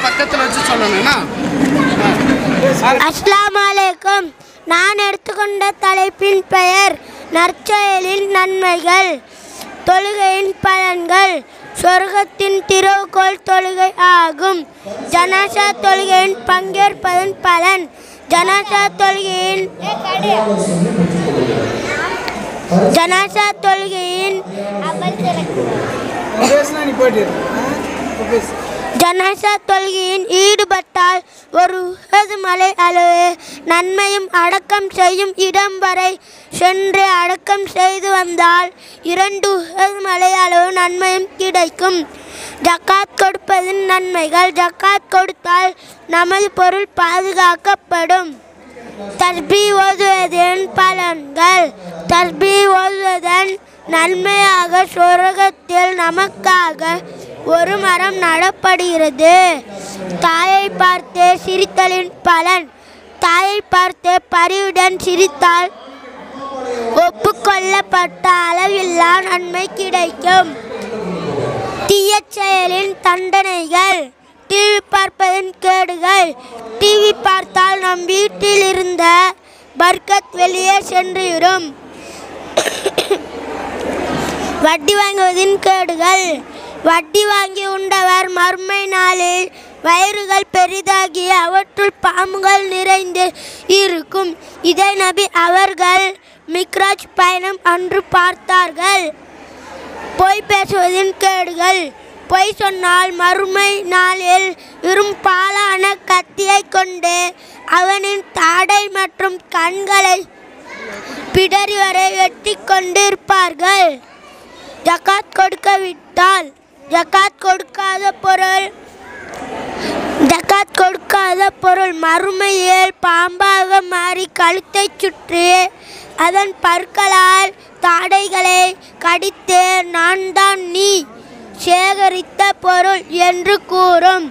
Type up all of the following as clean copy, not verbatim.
பக்கத்துல வச்சு சொல்லணும்னா அஸ்ஸலாமு அலைக்கும். நான் எடுத்துக்கொண்ட தலைப்பின் பெயர் நற்செயலின் நன்மைகள், தொழுகையின் பலன்கள். சொர்க்கத்தின் திறவுகோல் தொழுகை ஆகும். ஜனாசா தொழுகையின் பங்கேற்பதன் பலன். ஜனாசா தொழுகையின் ஈடுபட்டால் ஒரு உஹது மலை அளவு நன்மையும் அடக்கம் செய்யும் இடம் வரை சென்று அடக்கம் செய்து வந்தால் 2 உஹது மலை அளவு நன்மையும் கிடைக்கும். ஜக்காத் கொடுப்பதின் நன்மைகள். ஜக்காத் கொடுத்தால் நமது பொருள் பாதுகாக்கப்படும். தஸ்பீ ஓதுவதன் பலன்கள். தஸ்பீ ஓதுவதன் நன்மையாக சொர்க்கத்தில் நமக்காக ஒரு மரம் நடப்படுகிறது. தாயை பார்த்து சிரித்தலின் பலன். தாயை பார்த்து பரிவுடன் சிரித்தால் ஒப்புக்கொள்ளப்பட்ட அளவில்லா நன்மை கிடைக்கும். தீய செயலின் தண்டனைகள். டிவி பார்ப்பதன் கேடுகள். டிவி பார்த்தால் நம் வீட்டில் இருந்த பர்க்கத் வெளியே சென்றுவிடும். வட்டி வாங்குவதின் கேடுகள். வட்டி வாங்கி உண்டவர் மறுமை நாளில் வயிறுகள் பெரிதாகி அவற்றுள் பாம்புகள் நிறைந்து இருக்கும். இதை நபி அவர்கள் மிக்ராஜ் பயணம் அன்று பார்த்தார்கள். பொய் பேசுவதின் கேடுகள். பொய் சொன்னால் மறுமை நாளில் இரும்பாலான கத்தியை கொண்டு அவனின் தாடை மற்றும் கண்களை பிடரி வரை வெட்டி கொண்டிருப்பார்கள். ஜக்காத் கொடுக்காவிட்டால். ஜக்காத் கொடுக்காத பொருள் மறுமையில் பாம்பாக மாறி கழுத்தை சுற்றி அதன் பற்களால் தாடைகளை கடித்து நான் தான் நீ சேகரித்த பொருள் என்று கூறும்.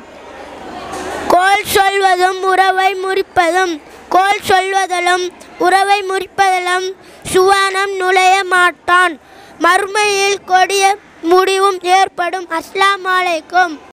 கோல் சொல்வதும் உறவை முறிப்பதும். கோல் சொல்வதிலும் உறவை முறிப்பதிலும் சுவானம் நுழைய மாட்டான். மறுமையில் கொடிய முடிவும் ஏற்படும். அஸ்ஸலாமு அலைக்கும்.